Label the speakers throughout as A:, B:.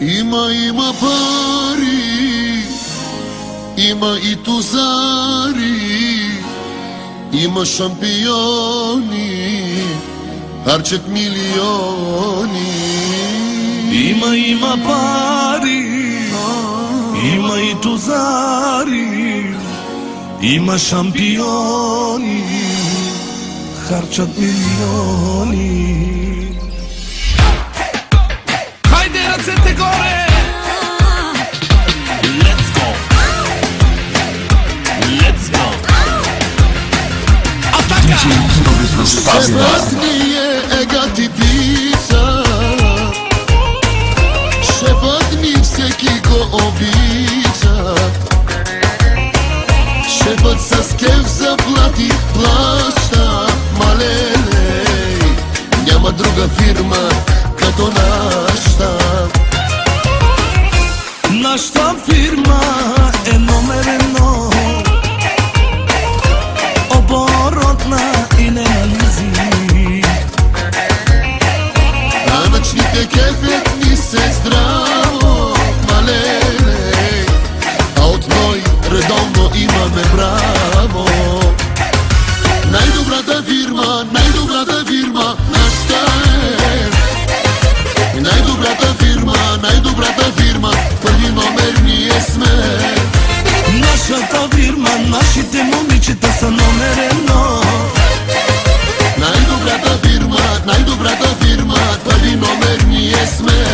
A: Има пари, има и тузари, има шампиони, харчат милиони.
B: Има пари, има и тузари, има шампиони, харчат милиони. Хайде ръцете горе! Let's go! Let's go! Атака!
A: Шефът ми е егатипица, шефът ми всеки го обича. Шефът с кеф заплати плаща, малеле, няма друга фирма като нашата.
B: Нашата фирма е номер едно, оборотна и не на лизинг.
A: Данъчните кефят ни се здраво, малеле, а от ной редовно имаме браво. Най-добрата фирма, нашата е. Най-добрата фирма, първи номер ние сме.
B: Нашата фирма, нашите момичета са номер едно.
A: Най-добрата фирма, първи номер ние сме.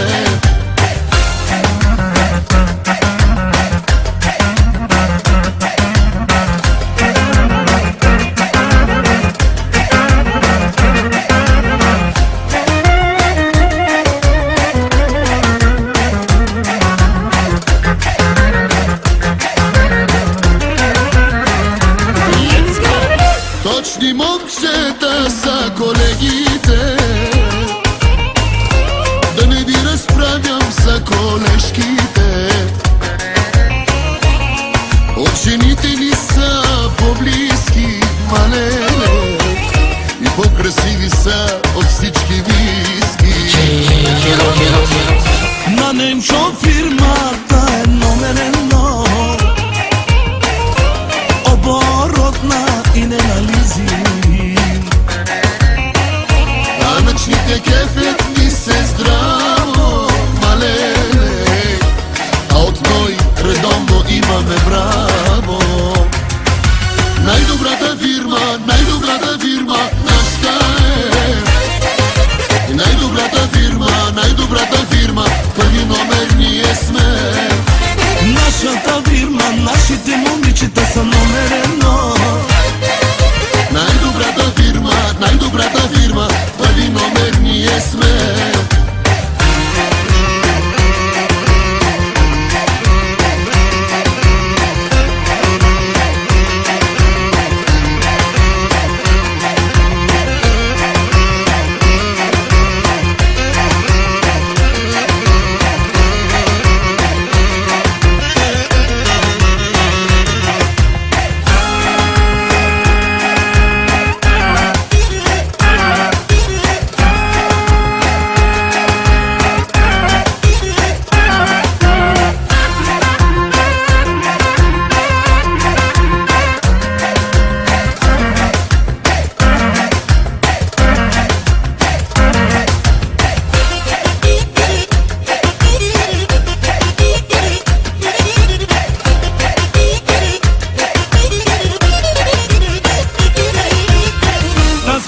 A: Точни момчета са колегите, да не ви разправям за колежките. От жените ни са по-близки, малеле, и по-красиви са от всички виски.
B: На Немчо фирмата е номер едно, оборотна и не на лизинг.
A: Данъчните кефят ни се здраво, малеле, а от ной редовно имаме браво. Най-добрата фирма, нашата е. Най-добрата фирма, първи номер ние сме.
B: Нашата фирма, нашите момичета са номер едно.
A: Най-добрата фирма, първи номер ние сме.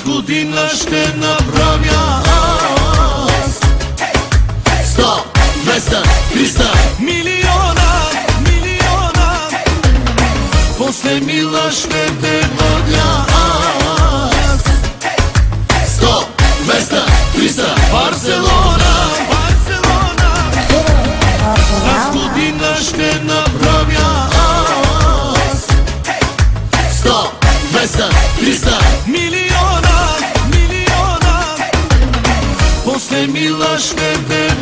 B: Година ще направя аз
A: 100, 200, 300
B: милиона. После мила ще те водя аз
A: 100, 200, 300
B: Барселона. Аз година ще направя аз
A: 100, 200, 300
B: милиона. После мила ще те